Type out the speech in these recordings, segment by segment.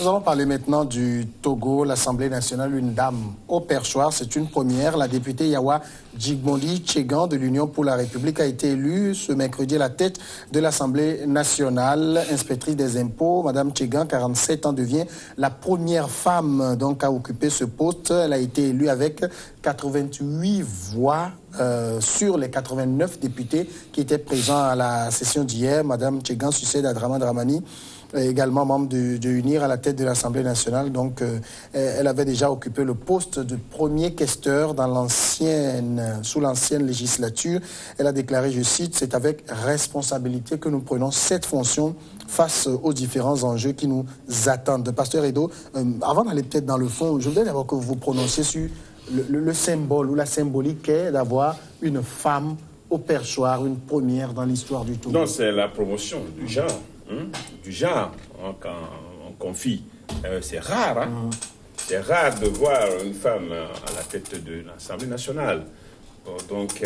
nous allons parler maintenant du Togo, l'Assemblée nationale, une dame au perchoir. C'est une première. La députée Yawa Djigmondi Tchegan de l'Union pour la République a été élue ce mercredi à la tête de l'Assemblée nationale. Inspectrice des impôts, Madame Tchegan, 47 ans, devient la première femme donc, à occuper ce poste. Elle a été élue avec 88 voix sur les 89 députés qui étaient présents à la session d'hier. Madame Tchegan succède à Draman Dramani, également membre de UNIR à la tête de l'Assemblée nationale. Donc, elle avait déjà occupé le poste de premier questeur sous l'ancienne législature. Elle a déclaré, je cite, « C'est avec responsabilité que nous prenons cette fonction face aux différents enjeux qui nous attendent ». Pasteur Edo, avant d'aller peut-être dans le fond, je voudrais d'abord que vous vous prononciez sur le symbole ou la symbolique qu'est d'avoir une femme au perchoir, une première dans l'histoire du Togo. Non, c'est la promotion du genre. Du genre, quand on confie. C'est rare, hein? C'est rare de voir une femme à la tête de l'Assemblée nationale. Bon, donc,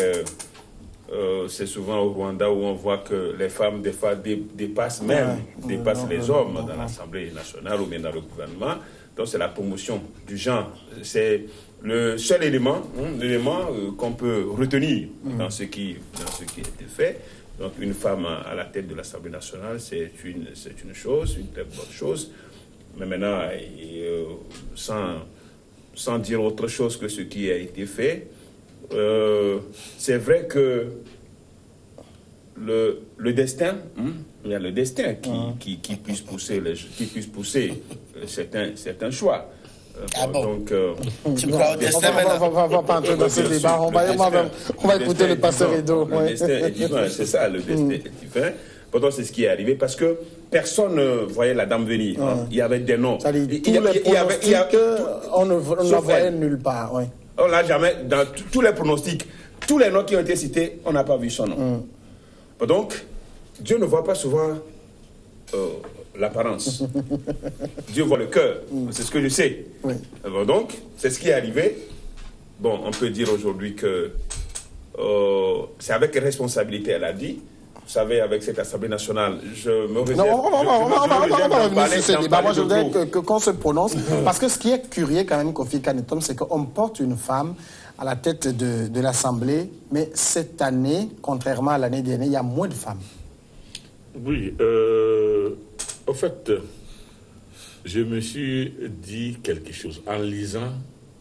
c'est souvent au Rwanda où on voit que les femmes, des fois, dépassent les hommes dans l'Assemblée nationale ou bien dans le gouvernement. Donc, c'est la promotion du genre. C'est le seul élément, qu'on peut retenir dans ce qui a été fait. Donc, une femme à la tête de l'Assemblée nationale, c'est une chose, une très bonne chose. Mais maintenant, sans dire autre chose que ce qui a été fait, c'est vrai que le destin, il y a le destin qui puisse pousser certains choix. Donc, tu crois au destin maintenant? On va pas entrer dans ce débat. On va écouter le pasteur Edo. Le destin est divin, c'est ça, le destin est divin. Pourtant, c'est ce qui est arrivé parce que personne ne voyait la dame venir. Il y avait des noms. Ça dit, on ne la voyait nulle part. Oui. On l'a jamais, dans tous les pronostics, tous les noms qui ont été cités, on n'a pas vu son nom. Donc, Dieu ne voit pas souvent l'apparence. Dieu voit le cœur. C'est ce que je sais. Oui. Donc, c'est ce qui est arrivé. Bon, on peut dire aujourd'hui que c'est avec responsabilité, elle a dit. Vous savez, avec cette Assemblée nationale, je me réserve... Non, on va revenir sur ce débat. Moi, je voudrais qu'on se prononce. Parce que ce qui est curieux quand même, Kofi Kanetom, c'est qu'on porte une femme à la tête de l'Assemblée, mais cette année, contrairement à l'année dernière, il y a moins de femmes. Oui, en fait, je me suis dit quelque chose en lisant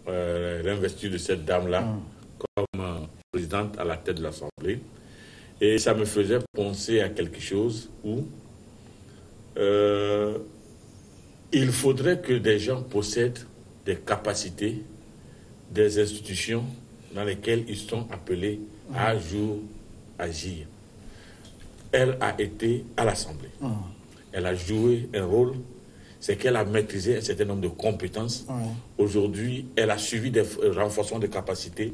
l'investiture de cette dame-là comme présidente à la tête de l'Assemblée. Et ça me faisait penser à quelque chose où il faudrait que des gens possèdent des capacités, des institutions dans lesquelles ils sont appelés à agir. Elle a été à l'Assemblée. Elle a joué un rôle, c'est qu'elle a maîtrisé un certain nombre de compétences. Aujourd'hui, elle a suivi des renforcements de capacités.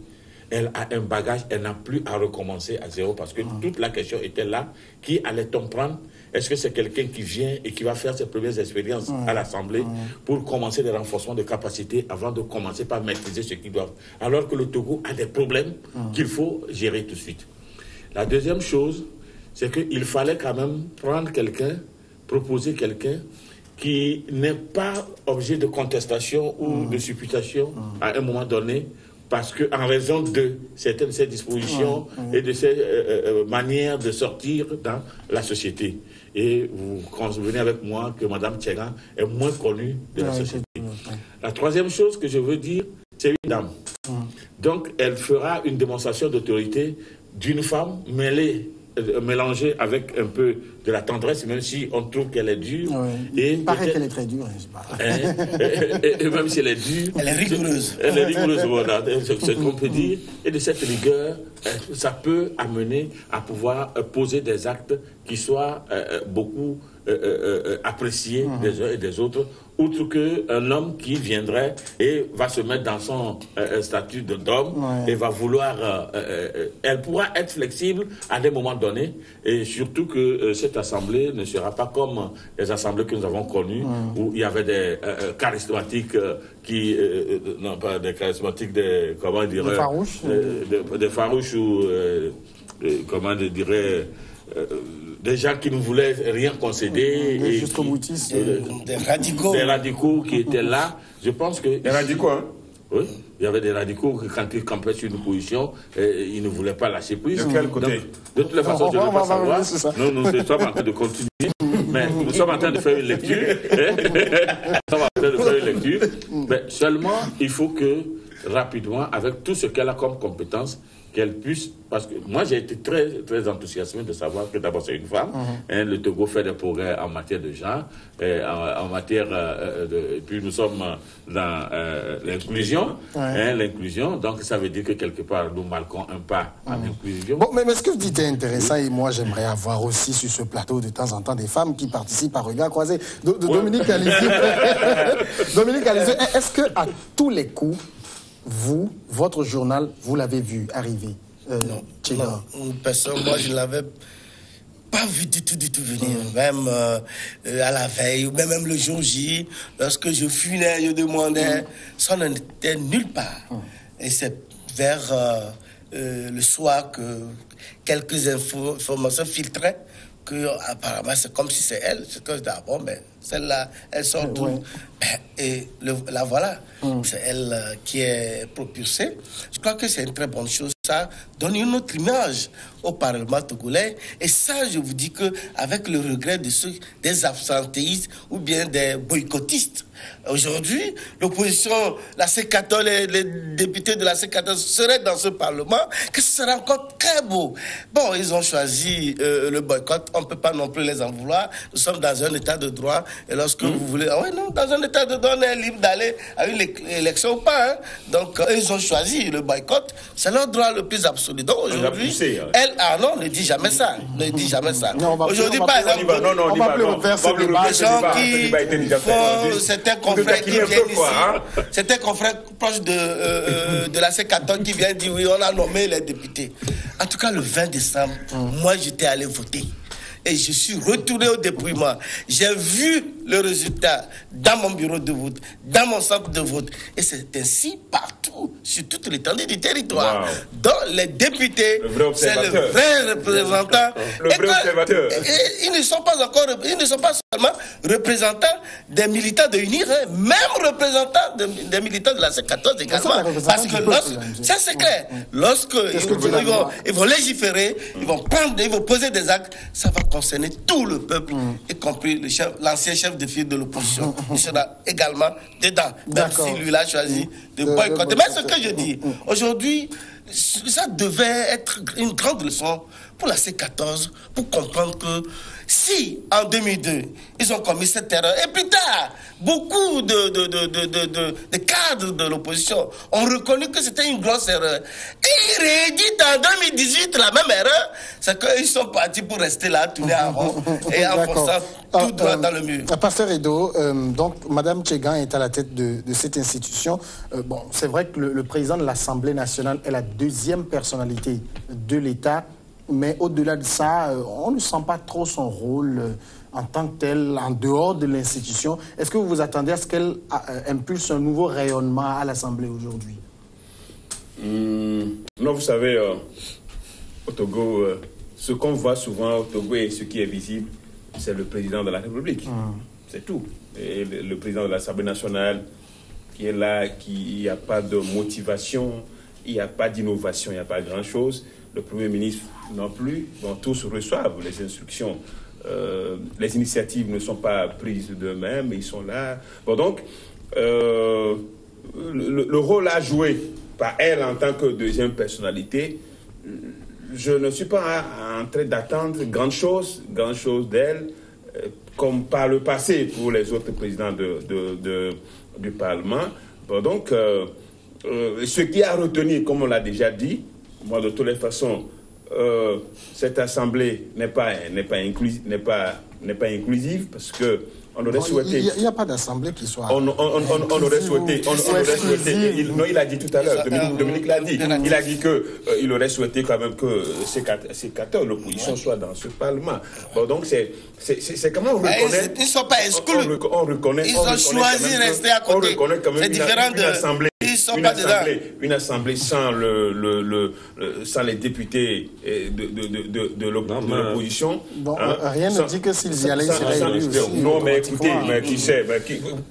Elle a un bagage, elle n'a plus à recommencer à zéro parce que toute la question était là. Qui allait-on prendre? Est-ce que c'est quelqu'un qui vient et qui va faire ses premières expériences à l'Assemblée pour commencer des renforcements de capacités avant de commencer par maîtriser ce qu'ils doivent? Alors que le Togo a des problèmes qu'il faut gérer tout de suite. La deuxième chose, c'est qu'il fallait quand même prendre quelqu'un, proposer quelqu'un qui n'est pas objet de contestation ou de supputation à un moment donné, parce qu'en raison de certaines de ces dispositions et de ces manières de sortir dans la société. Et vous convenez avec moi que Mme Tchegan est moins connue de la société. La troisième chose que je veux dire, c'est une dame. Donc, elle fera une démonstration d'autorité d'une femme mélangée avec un peu de la tendresse, même si on trouve qu'elle est dure. Et il paraît qu'elle est très dure. Et même si elle est dure... Elle est rigoureuse. Elle est rigoureuse, voilà. C'est ce qu'on peut dire. Et de cette rigueur, ça peut amener à pouvoir poser des actes qui soient beaucoup appréciés des uns et des autres, outre qu'un homme qui viendrait et va se mettre dans son statut d'homme et va vouloir... elle pourra être flexible à des moments donnés, et surtout que cette assemblée ne sera pas comme les assemblées que nous avons connues, où il y avait des charismatiques qui... non, pas des charismatiques, des... Comment dirais... Des farouches. Des farouches ou... comment je dirais... des gens qui ne voulaient rien concéder. Des jusqu'au-boutistes. Des radicaux. Des radicaux qui étaient là. Je pense que... Des radicaux, hein? Oui, il y avait des radicaux qui, quand ils campaient sur une position, ils ne voulaient pas lâcher prise. De quel côté? Donc, de toutes les façons, je ne veux pas savoir. Non, nous sommes en train de continuer. Mais nous sommes en train de faire une lecture. Nous sommes en train de faire une lecture. Mais seulement, il faut que, rapidement, avec tout ce qu'elle a comme compétence, qu'elle puisse... Parce que moi, j'ai été très, très enthousiasmé de savoir que d'abord, c'est une femme. Le Togo fait des progrès en matière de genre, en matière de... Puis nous sommes dans l'inclusion. L'inclusion, donc ça veut dire que quelque part, nous marquons un pas en inclusion. Bon, mais ce que vous dites est intéressant et moi, j'aimerais avoir aussi sur ce plateau de temps en temps des femmes qui participent à Regard Croisé. Dominique Alizé, Dominique Alizé, est-ce que à tous les coups, vous, votre journal, vous l'avez vu arriver? Non, personne, moi je ne l'avais pas vu du tout venir. Même à la veille, ou même le jour J, lorsque je funais, je demandais, ça n'était nulle part. Et c'est vers le soir que quelques informations filtraient, que apparemment c'est comme si c'est elle. C'est que je dis, ah bon, ben, celle-là, elle sort d'où? Et la voilà. C'est elle qui est propulsée. Je crois que c'est une très bonne chose. Ça donne une autre image au Parlement togolais. Et ça, je vous dis que avec le regret de ceux, des absentéistes ou bien des boycottistes, aujourd'hui, l'opposition, la C14, les députés de la C14 seraient dans ce Parlement, que ce serait encore très beau. Bon, ils ont choisi le boycott. On ne peut pas non plus les en vouloir. Nous sommes dans un état de droit. Et lorsque vous voulez... Ah ouais, non, dans un état de droit, on est libre d'aller à une élection ou pas. Hein. Donc, ils ont choisi le boycott. C'est leur droit le plus absolu. Donc, aujourd'hui, elle... Ah non, ne dis jamais ça. Ne dis jamais ça. Aujourd'hui, par exemple... On va plus refaire ce débat. Les gens qui font... Certains confrères qui viennent ici... Certains confrères proches de la C14 qui viennent dire, oui, on a nommé les députés. En tout cas, le 20 décembre, moi, j'étais allé voter. Et je suis retourné au dépouillement. J'ai vu le résultat dans mon bureau de vote, dans mon centre de vote. Et c'est ainsi partout, sur toute l'étendue du territoire. Wow. Donc les députés, c'est le vrai représentant. Le vrai observateur. Et ils ne sont pas encore, ils ne sont pas seulement représentants des militants de UNIR, hein, même représentants des militants de la C14 également. Parce que ça c'est clair. Lorsque ils vont légiférer, ils vont prendre, ils vont poser des actes, ça va concerner tout le peuple, y compris l'ancien chef de file de l'opposition. Il sera également dedans, même si lui l'a choisi de boycotter. Mais ce que je dis, aujourd'hui, ça devait être une grande leçon pour la C14, pour comprendre que si, en 2002, ils ont commis cette erreur, et plus tard, beaucoup de cadres de l'opposition ont reconnu que c'était une grosse erreur. Et ils rééditent en 2018 la même erreur, c'est qu'ils sont partis pour rester là, tourner en rond, et en forçant tout droit dans le mur. Pasteur Edo, donc, Mme Tchegan est à la tête de cette institution. Bon, c'est vrai que le président de l'Assemblée nationale est la deuxième personnalité de l'État. Mais au-delà de ça, on ne sent pas trop son rôle en tant que tel, en dehors de l'institution. Est-ce que vous vous attendez à ce qu'elle impulse un nouveau rayonnement à l'Assemblée aujourd'hui? Non, vous savez, au Togo, ce qu'on voit souvent au Togo et ce qui est visible, c'est le président de la République. C'est tout. Et le président de l'Assemblée nationale qui est là, il n'y a pas de motivation, il n'y a pas d'innovation, il n'y a pas grand-chose. Le Premier ministre non plus, bon, tous reçoivent les instructions. Les initiatives ne sont pas prises d'eux-mêmes, ils sont là. Bon, donc, le rôle à jouer par elle en tant que deuxième personnalité, je ne suis pas en train d'attendre grand chose d'elle, comme par le passé pour les autres présidents du Parlement. Bon, donc, ce qui a retenu, comme on l'a déjà dit, moi, de toutes les façons, cette assemblée n'est pas inclusive parce que on aurait souhaité. Il n'y a pas d'assemblée qui soit. On aurait souhaité. Non, il a dit tout à l'heure. Dominique l'a dit. Il a dit que il aurait souhaité quand même que ces 14 l'opposition soit dans ce Parlement. Bon, donc c'est comment on reconnaît. Ils ne sont pas exclus. On reconnaît. Ils ont choisi de rester à côté. On reconnaît quand même une assemblée. une assemblée sans sans les députés de l'opposition. Bon, rien ne dit que s'ils y allaient, ils seraient élus aussi. Non, mais écoutez, qui sait,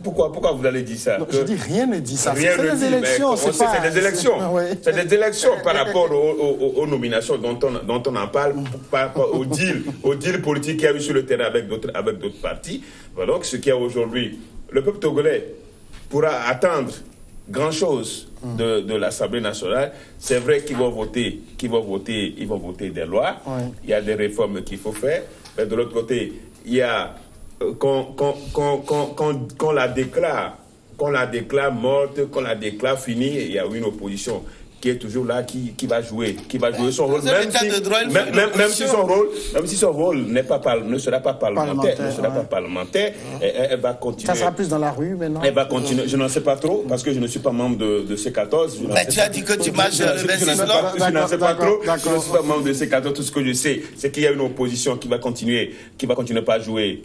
pourquoi vous allez dire ça? Je dis rien ne dit ça. C'est des élections, c'est des élections. C'est des élections par rapport aux nominations dont on en parle, par rapport au deal politique qu'il y a eu sur le terrain avec d'autres partis. Voilà, donc ce qu'il y a aujourd'hui, le peuple togolais pourra attendre grand-chose de l'Assemblée nationale. C'est vrai qu'ils vont voter des lois. Ouais. Il y a des réformes qu'il faut faire. Mais de l'autre côté, il y a qu'on la déclare morte, qu'on la déclare finie, il y a une opposition qui est toujours là, qui va jouer son rôle, même si son rôle ne sera pas parlementaire, elle va continuer. Ça sera plus dans la rue maintenant. Elle va continuer. Je n'en sais pas trop parce que je ne suis pas membre de C14. Mais tu as dit que tu marches le 26 novembre. Je n'en sais pas trop. Je ne suis pas membre de C14. Tout ce que je sais, c'est qu'il y a une opposition qui va continuer pas jouer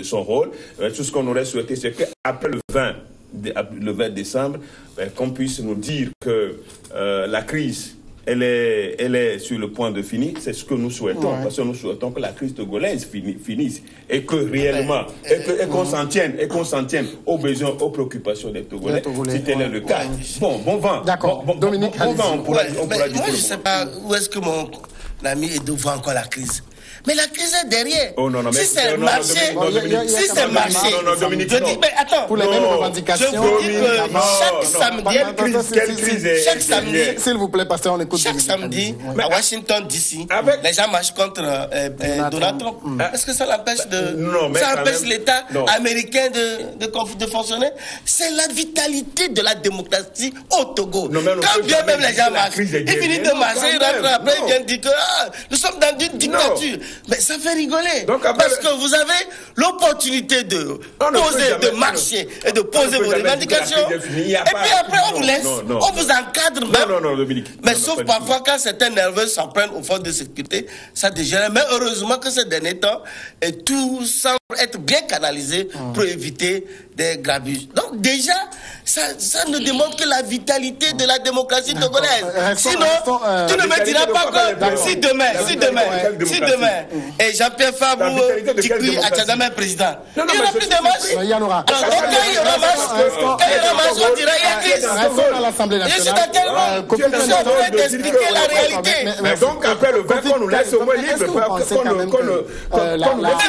son rôle. Tout ce qu'on aurait souhaité, c'est qu'après le 20 décembre, qu'on puisse nous dire que la crise, elle est sur le point de finir. C'est ce que nous souhaitons, parce que nous souhaitons que la crise togolaise finisse et que réellement, et qu'on s'en tienne aux besoins, aux préoccupations des Togolais, si tel est le cas. Bon vent. D'accord. Dominique, bon vent, on pourra dire. Moi, je ne sais pas où est-ce que mon ami est devant encore la crise. Mais la crise est derrière. Oh non, si c'est marché, si c'est marché, Dominique, je dis, mais attends. Pour les mêmes revendications. Je vous dis que chaque samedi, chaque samedi, s'il vous plaît, pasteur, on écoute. Chaque samedi, à Washington DC, les gens marchent contre Donald Trump. Est-ce que ça l'empêche ça empêche l'État américain de fonctionner? C'est la vitalité de la démocratie au Togo. Quand bien même les gens marchent, ils finissent de marcher, ils rentrent après, ils viennent dire que nous sommes dans une dictature. Mais ça fait rigoler. Parce que vous avez l'opportunité de poser, de marcher et de poser vos revendications. Et puis après, on vous laisse, on vous encadre même. Mais sauf parfois quand certains nerveux s'en prennent aux forces de sécurité, ça dégénère. Mais heureusement que ces derniers temps, tout semble être bien canalisé pour éviter des grabuges. Donc déjà, ça ne démontre que la vitalité de la démocratie togolaise. Sinon, tu ne me diras pas que si demain, et Jean-Pierre Fabre dit à Tchadamé président, il n'y aura plus de marche. Il y en aura. Quand il y aura marche, on dira il y a crise. Restons à l'Assemblée nationale. Je suis en train d'expliquer la réalité. Mais donc après le 20, qu'on nous laisse au moins libre. Mais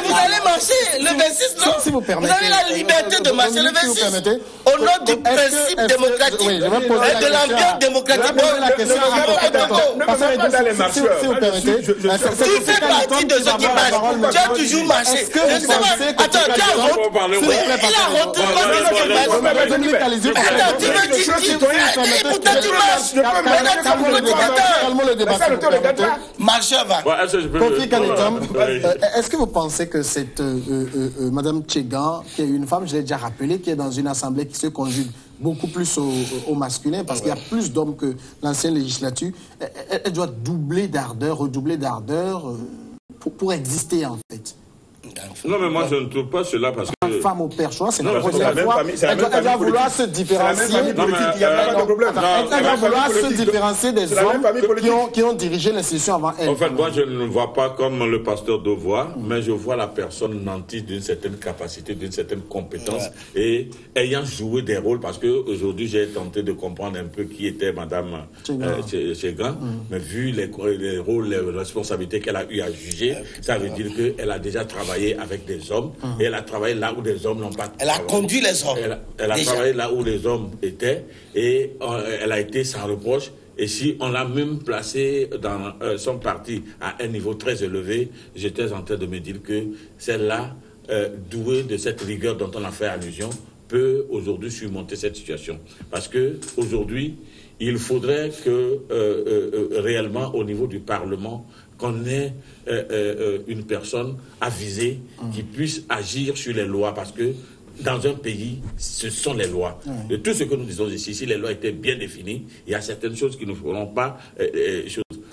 vous allez marcher le 26 non. Si vous permettez. Vous avez la liberté de marcher le 26 au nom du principe démocratique et de l'ambiance démocratique. Si vous permettez. Tu fais partie de ceux qui marchent. Tu as toujours marché. Je ne sais pas. Attends, tu as honte. Il a honte. Attends, tu veux dire pourtant tu marches. Marcheur va. Kofi Kanetom, est-ce que vous pensez que cette Madame Tchegan, qui est une femme, je l'ai déjà rappelé, qui est dans une assemblée qui se conjugue beaucoup plus au masculin, parce qu'il y a plus d'hommes que l'ancienne législature, elle doit redoubler d'ardeur pour exister en fait? Non, mais moi je ne trouve pas cela parce que... Une femme au perchoir, c'est la première fois. Elle doit vouloir se différencier. Elle doit vouloir se différencier des hommes qui ont dirigé l'institution avant elle. En fait, moi je ne vois pas comme le pasteur Devoir, mais je vois la personne nantie d'une certaine capacité, d'une certaine compétence et ayant joué des rôles, parce qu'aujourd'hui j'ai tenté de comprendre un peu qui était Madame Tchegan, mais vu les rôles, les responsabilités qu'elle a eu à juger, ça veut dire qu'elle a déjà travaillé avec des hommes et elle a travaillé là où des hommes n'ont pas Elle a conduit les hommes. Elle a travaillé là où les hommes étaient et elle a été sans reproche. Et si on l'a même placée dans son parti à un niveau très élevé, j'étais en train de me dire que celle-là, douée de cette rigueur dont on a fait allusion, peut aujourd'hui surmonter cette situation. Parce que aujourd'hui, il faudrait que réellement au niveau du Parlement, qu'on ait une personne avisée qui puisse agir sur les lois, parce que dans un pays, ce sont les lois. De tout ce que nous disons ici, si les lois étaient bien définies, il y a certaines choses qui ne feront pas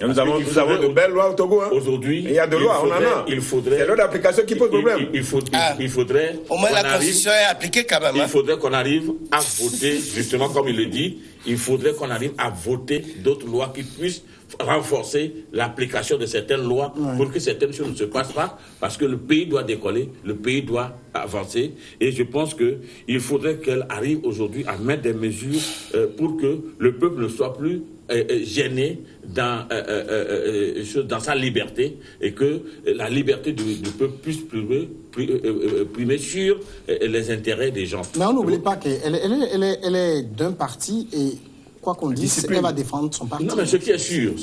Nous avons de belles lois au Togo. Aujourd'hui, il y a de lois, on en a. C'est l'ordre d'application qui pose problème. Il faudrait... Au moins la Constitution est appliquée quand même. Il faudrait qu'on arrive à voter, justement comme il le dit, il faudrait qu'on arrive à voter d'autres lois qui puissent renforcer l'application de certaines lois pour que certaines choses ne se passent pas, parce que le pays doit décoller, le pays doit avancer, et je pense qu'il faudrait qu'elle arrive aujourd'hui à mettre des mesures pour que le peuple ne soit plus gêné dans sa liberté, et que la liberté du peuple puisse primer sur les intérêts des gens. Mais on n'oublie pas qu'elle est d'un parti, et quoi qu'on dise, elle va défendre son parti. Non, mais ce qui est sûr,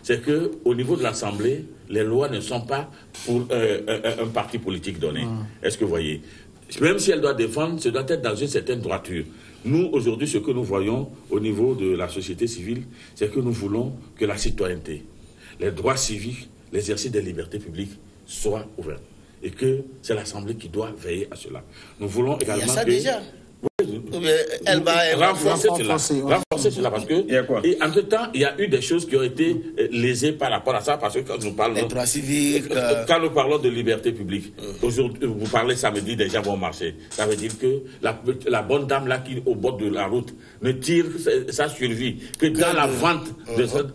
c'est qu'au niveau de l'Assemblée, les lois ne sont pas pour un parti politique donné. Est-ce que vous voyez? Même si elle doit défendre, ça doit être dans une certaine droiture. Nous, aujourd'hui, ce que nous voyons au niveau de la société civile, c'est que nous voulons que la citoyenneté, les droits civiques, l'exercice des libertés publiques soient ouverts. Et que c'est l'Assemblée qui doit veiller à cela. Nous voulons également il y a ça déjà. Elle va renforcer cela parce que et entre-temps, il y a eu des choses qui ont été lésées par rapport à ça, parce que quand nous parlons les droits civiques, quand nous parlons de liberté publique, aujourd'hui, vous parlez samedi, des gens vont marcher. Ça veut dire que la bonne dame là qui au bord de la route ne tire sa survie que dans la vente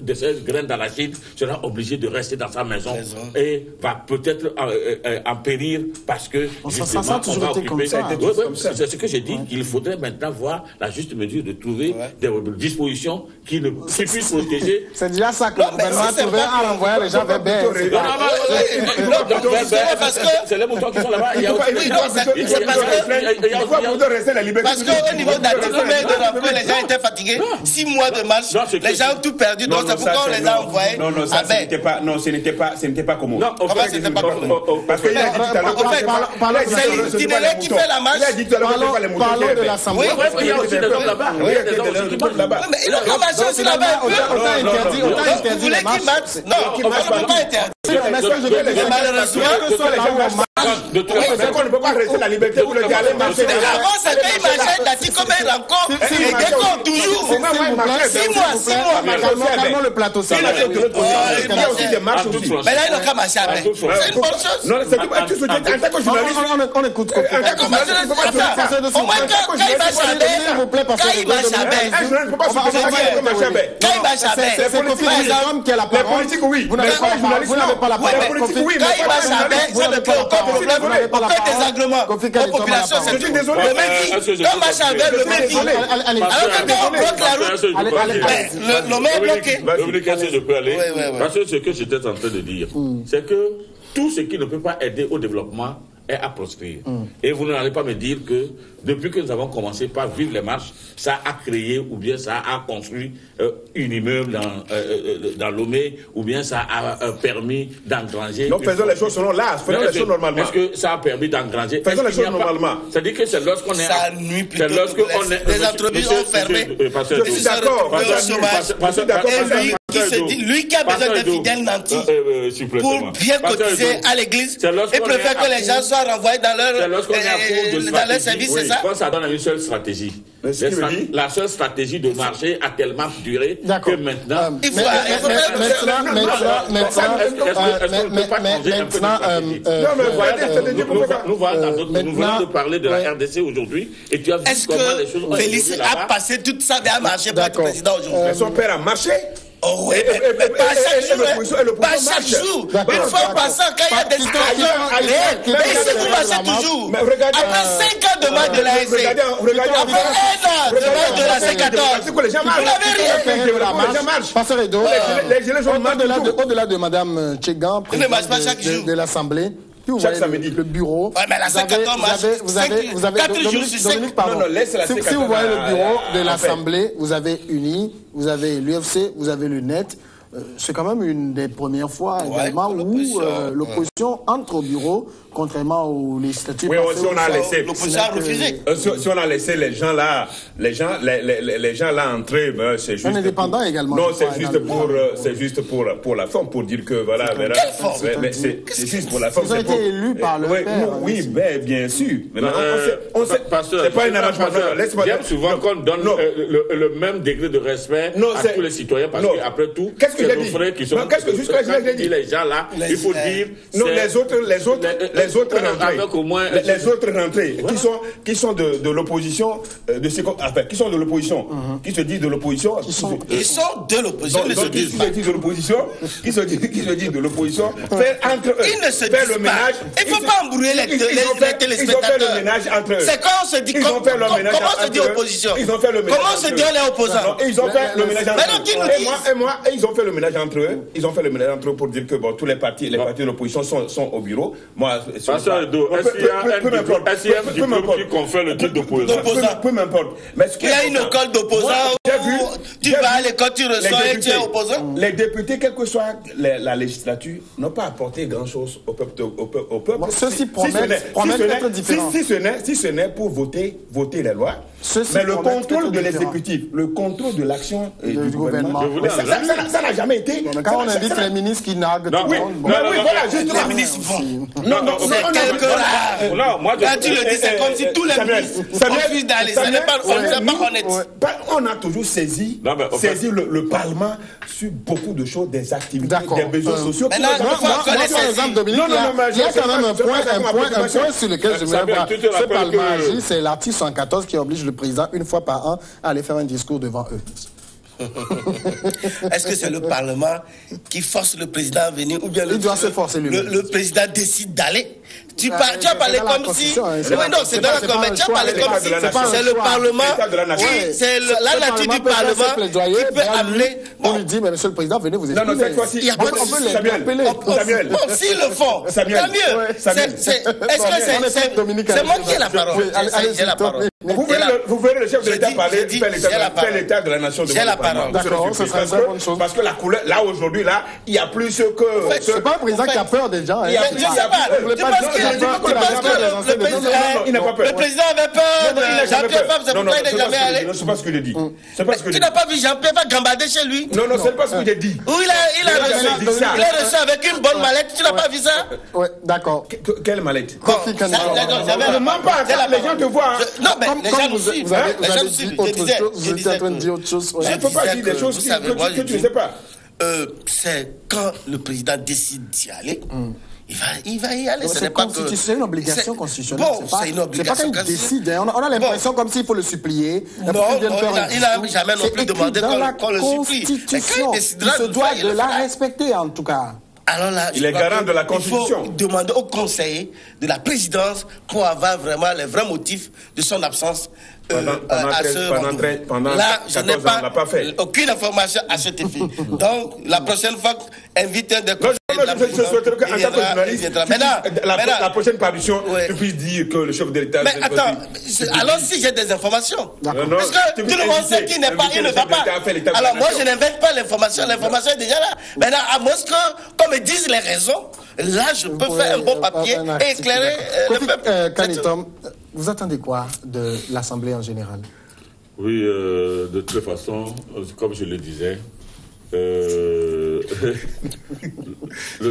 de ces graines d'arachide, sera obligée de rester dans sa maison et va peut-être en périr parce que justement on va occuper. C'est ce que j'ai dit, qu'il faudrait maintenant voir la juste mesure de trouver des dispositions qui puissent protéger. C'est déjà ça que le gouvernement a trouvé en renvoyant les gens vers Berne. C'est les moutons qui sont là-bas. Parce qu'au niveau de les gens étaient fatigués. 6 mois de marche, les gens ont tout perdu. Donc c'est pourquoi on les a envoyés. Non, ce n'était pas comment. Non, comment c'était pas comment? Parce qu'il a dit tout à l'heure. C'est l'itinéraire qui fait la marche. Parlons de l'Assemblée. Il y a aussi des hommes là-bas. Mais ils n'ont pas marché aussi là-bas. Vous voulez qu'ils marchent? Non, on ne peut pas interdire. Mais malheureusement, on ne peut pas rester la liberté pour le dire aller marcher. Avant, c'était une marche d'Ati comme un rencontre. Et dès qu'on toujours. 6 mois. Calmons le plateau. Il y a aussi des marches aussi. Mais là, ils n'ont qu'à marcher avec. C'est une bonne chose. Non, c'est tout. En tant que journaliste, on écoute. Au moins, quand il marche avec, c'est Kofi Dizarome qui a la parole. Les politiques, oui. Vous n'avez pas la parole. Les politiques, oui. Quand il marche avec, ça ne peut aucun problème. Aucun désagrément aux populations. C'est une désolée. Le mec, quand marche avec, le mec, alors que quand on bloque la route, le mec est bloqué. Dominique, je peux aller. Parce que ce que j'étais en train de dire, c'est que tout ce qui ne peut pas aider au développement est à proscrire. Et vous n'allez pas me dire que depuis que nous avons commencé par vivre les marches, ça a créé ou bien ça a construit un immeuble dans Lomé, ou bien ça a permis d'engranger. Donc faisons les choses selon l'art, faisons les choses normalement. Est-ce que ça a permis d'engranger? Faisons les choses normalement. C'est-à-dire que c'est lorsqu'on est... Ça nuit plutôt. Les entreprises ont fermé. Je suis d'accord. Lui qui a besoin de fidèles nantis pour bien cotiser à l'église et préfère que les gens soient renvoyés dans leur service, c'est ça? Quand ça donne une seule stratégie. La seule stratégie de marché a tellement duré que maintenant... Nous venons de parler de la RDC aujourd'hui et tu as vu comment les choses ont évolué là-bas. Est-ce que Félix a passé toute sa vie à marcher pour être président aujourd'hui? Mais son père a marché. Oh oui, mais pas chaque jour. Pas chaque jour. Une fois par an, quand il y a des situations. Mais ici, vous marchez toujours. Après 5 ans de marche de la SC, après 1 an de marche de la C14, vous n'avez rien. Au-delà de Mme Tchegan, présidente de l'Assemblée, chaque samedi. Le bureau. Ouais, mais la 54 marche. Vous avez 4 jours sur 5. Pardon. Non, laisse la si vous voyez le bureau de l'Assemblée, vous avez UNI, vous avez l'UFC, vous avez le NET. C'est quand même une des premières fois également où l'opposition entre au bureau, contrairement aux législatives. Oui, si on a laissé. L'opposition a refusé. Si on a laissé les gens là entrer, c'est juste. Un indépendant également. Non, c'est juste pour la forme, pour dire que voilà. Quelle forme? C'est juste pour la forme. Ils ont été élus par le père. Oui, bien sûr. C'est pas un arrangement. J'aime souvent qu'on donne le même degré de respect à tous les citoyens, parce qu'après tout, que j'ai dit? Qu'est-ce que jusqu'à là j'ai dit? Les gens là, il faut dire. Non, les autres rentrées. Les autres rentrées qui sont de l'opposition, qui sont de l'opposition, qui se disent de l'opposition. Ils sont de l'opposition, qui se disent de l'opposition, qui se disent de l'opposition, faire entre eux. Ils ne se disent pas. Il ne faut pas embrouiller les téléspectateurs. Ils ont fait le ménage entre eux. C'est quand on se dit comment on se dit opposition. Comment se dit les opposants. Ils ont fait le ménage entre eux. Ils ont fait le ménage entre eux. Ils ont fait le ménage entre eux pour dire que bon, tous les partis de l'opposition sont au bureau. Moi, Pasteur Edo, est-ce qu'il y a un diplôme qui confère le titre d'opposant? Peu m'importe. Il y a une école d'opposants où tu vas à l'école, tu reçois et tu es opposant. Les députés, quelle que soit la législature, n'ont pas apporté grand-chose au peuple. Ceux-ci promettent d'être différents. Si ce n'est pour voter les lois, mais le contrôle de l'exécutif, le contrôle de l'action du gouvernement, ça n'a jamais été. Quand on invite les ministres qui narguent tout le monde. Les ministres vont. Non, c'est quelques rares. Quand tu le dis, c'est comme si tous les ministres refusent d'aller. Ça n'est pas honnête. On a toujours saisi le Parlement sur beaucoup de choses, des activités, des besoins sociaux. Il y a quand même un point sur lequel je voudrais voir. Ce Parlement agit, c'est l'article 114 qui oblige le président une fois par an à aller faire un discours devant eux. Est-ce que c'est le Parlement qui force le président à venir ou bien il doit se forcer lui-même. Le président décide d'aller? Tu as parlé comme si... Oui, non, c'est dans la Constitution. Tu as parlé comme si c'est le Parlement qui... C'est la nature du Parlement qui peut amener... On lui dit, mais monsieur le président, venez vous expliquer. Non, cette fois-ci, on peut les appeler. Bon, s'ils le font, tant mieux. Est-ce que c'est moi qui ai la parole? J'ai la parole. Vous verrez le chef de l'État parler, faire l'état de la nation de la parole. D'accord, ce serait une bonne chose. Parce que la couleur, là, aujourd'hui, là, il n'y a plus ce que... C'est pas un président qui a peur des gens. Je sais pas. Le président avait peur de Jean-Pierre Fabre, c'est pourquoi il n'est jamais allé. Non, c'est pas ce que j'ai dit. Tu n'as pas vu Jean-Pierre Fabre gambader chez lui? Non, c'est pas ce que j'ai dit. Où il a reçu avec une bonne mallette, tu n'as pas vu ça? Oui, d'accord. Quelle mallette? Ne mens pas, les gens te voient. Non, mais les gens nous suivent. Vous avez dit autre chose, vous étiez en train de dire autre chose. Je ne peux pas dire des choses que tu ne sais pas. C'est quand le président décide d'y aller. Il va y aller. C'est une obligation constitutionnelle. Bon, c'est une obligation. C'est pas qu'il décide. On a l'impression comme s'il faut le supplier. Non, il n'a jamais non plus demandé qu'on le supplie. Mais quand il décidera, il se doit de la respecter en tout cas. Alors là, il est garant de la Constitution. Il faut demander au conseiller de la présidence pour avoir vraiment les vrais motifs de son absence à ce rendez-vous. Là, je n'ai pas fait aucune information à cet effet. Donc, la prochaine fois, invite un des conseillers de la présidence. Je souhaiterais qu'en tant que journaliste, la prochaine parution, tu puisses dire que le chef de l'État... Mais attends, alors si j'ai des informations, parce que tout le monde sait qu'il n'est pas, il ne va pas. Alors moi, je n'invente pas l'information, l'information est déjà là. Maintenant, à Moscou, comme ils disent les raisons, là, je peux faire un bon papier et éclairer le peuple. Kanitom, vous attendez quoi de l'Assemblée en général? Oui, de toute façon, comme je le disais, le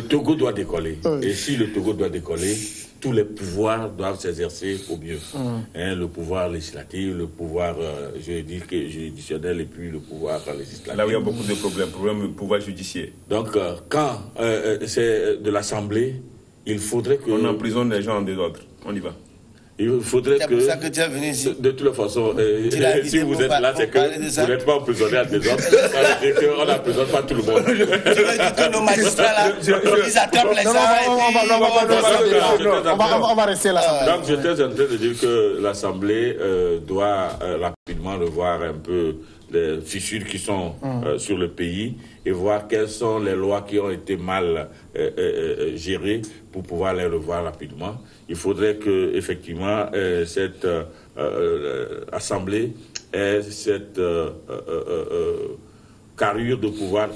Togo doit décoller. Et si le Togo doit décoller, tous les pouvoirs doivent s'exercer au mieux. Le pouvoir législatif, le pouvoir juridictionnel et puis le pouvoir législatif. Là où il y a beaucoup de problèmes, le pouvoir judiciaire. Donc, quand c'est de l'Assemblée, il faudrait que... On emprisonne les gens en désordre. On y va. Il faudrait que... C'est pour ça que tu es venu ici. De toute façon, si vous êtes là, c'est que vous n'êtes pas emprisonné à des ordres. C'est qu'on n'emprisonne pas tout le monde. Tu veux dire que nos magistrats, là, ils attrapent les gens. On va rester à l'Assemblée. Donc, j'étais en train de dire que l'Assemblée doit rapidement revoir un peu les fissures qui sont sur le pays et voir quelles sont les lois qui ont été mal gérées pour pouvoir les revoir rapidement. Il faudrait que effectivement cette assemblée ait cette carrure de pouvoir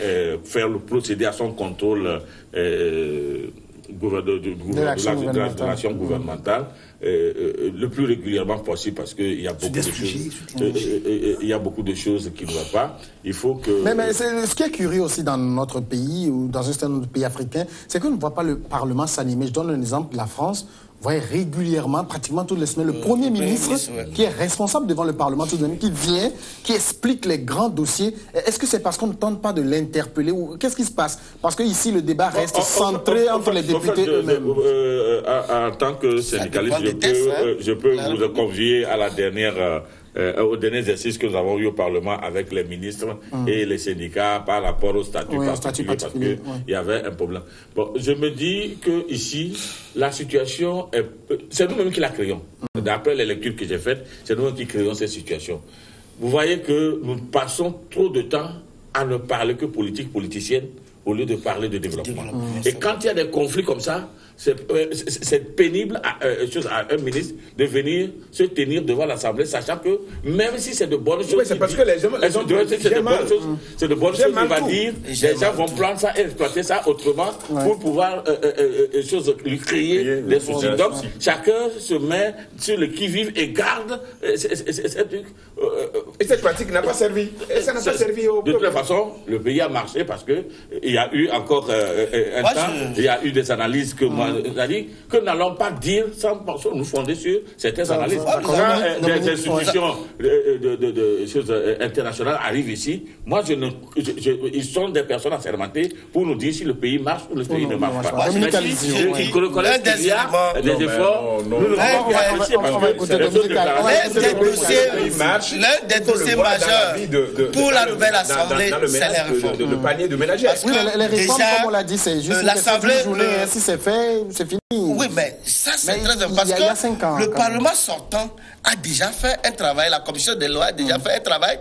procéder à son contrôle de l'action gouvernementale le plus régulièrement possible parce qu'il y a beaucoup de choses. Il y a beaucoup de choses qui ne vont pas. Il faut que. Mais ce qui est curieux aussi dans notre pays ou dans un certain nombre de pays africains, c'est qu'on ne voit pas le Parlement s'animer. Je donne un exemple, la France. voyez régulièrement, pratiquement toutes les semaines, le Premier ministre qui est responsable devant le Parlement tout de même, qui vient, qui explique les grands dossiers. Est-ce que c'est parce qu'on ne tente pas de l'interpeller ou qu'est-ce qui se passe? Parce que ici le débat reste centré entre les députés eux-mêmes. En tant que syndicaliste, je peux vous convier à la dernière... au dernier exercice que nous avons eu au Parlement avec les ministres et les syndicats par rapport au statut particulier, parce qu'il y avait un problème. Bon, je me dis que ici, la situation, c'est nous-mêmes qui la créons. D'après les lectures que j'ai faites, c'est nous-mêmes qui créons cette situation. Vous voyez que nous passons trop de temps à ne parler que politique politicienne au lieu de parler de développement. Et quand il y a des conflits comme ça, c'est pénible à un ministre de venir se tenir devant l'Assemblée, sachant que même si c'est de bonnes choses, c'est parce que les gens c'est de bonnes choses qu'il va dire, les gens vont prendre ça et exploiter ça autrement pour pouvoir lui créer des soucis. Donc chacun se met sur le qui-vive et garde ces trucs. Et cette pratique n'a pas servi. Et ça n'a pas servi au peuple. De toute façon, le pays a marché parce que il y a eu encore un temps, il y a eu des analyses que moi, c'est-à-dire que n'allons pas dire sans nous fonder sur certaines analyses. Quand des institutions de choses internationales arrivent ici, moi ils sont des personnes assermentées pour nous dire si le pays marche ou le pays ne marche pas. Ils reconnaissent qu'il y a des efforts. Nous ne pouvons pas apprécier parce que l'un des dossiers majeurs pour la nouvelle Assemblée, c'est les réformes. Le panier de ménagères. Parce que les réformes, comme on l'a dit, c'est juste l'Assemblée. Si c'est fait, c'est fini. Oui, mais ça, c'est très important. Parce que le Parlement sortant a déjà fait un travail, la commission des lois a déjà fait un travail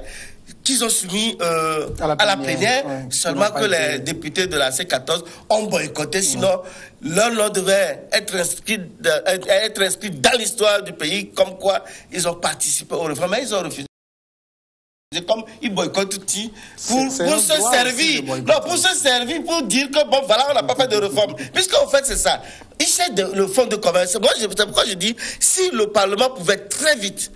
qu'ils ont soumis à la plénière, seulement que les députés de la C14 ont boycotté, sinon leur nom devait être inscrit dans l'histoire du pays, comme quoi ils ont participé aux réformes, mais ils ont refusé. Comme ils boycottent tout pour se servir. Non, pour se servir, pour dire que bon, voilà, on n'a pas fait de réforme. Puisqu'en fait, c'est ça. Ils cherchent le fonds de commerce. Moi, c'est pourquoi je dis, si le Parlement pouvait très vite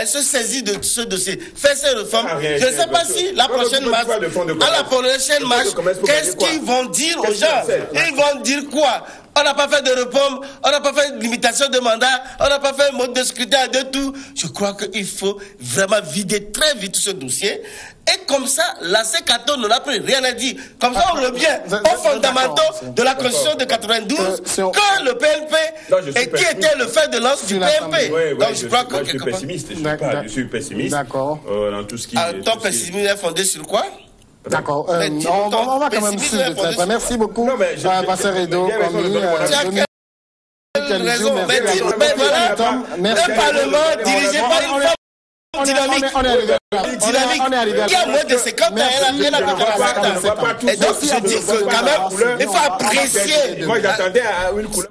se saisir de ce dossier, faire ces réformes, je ne sais pas si la prochaine marche, à la prochaine marche, qu'est-ce qu'ils vont dire aux gens? Ils vont dire quoi? On n'a pas fait de réforme, on n'a pas fait de limitation de mandat, on n'a pas fait un mode de scrutin de tout. Je crois qu'il faut vraiment vider très vite ce dossier. Et comme ça, la C14 n'en a plus rien à dire. Comme ça, on revient aux fondamentaux de la Constitution de 92, quand le PNP, et qui était le fer de lance du PNP. Donc je crois que... je suis pessimiste, je suis pessimiste. D'accord. Dans tout ce qui... Ton pessimisme est fondé sur quoi? D'accord. On va quand même suivre de très près. Merci beaucoup, Pasteur Edo. Raison, mais voilà, un Parlement dirigé par une femme dynamique. Il y a moins de 50 ans, elle a pas. Et donc, je dis que quand même, il faut apprécier. Moi, j'attendais à une couleur.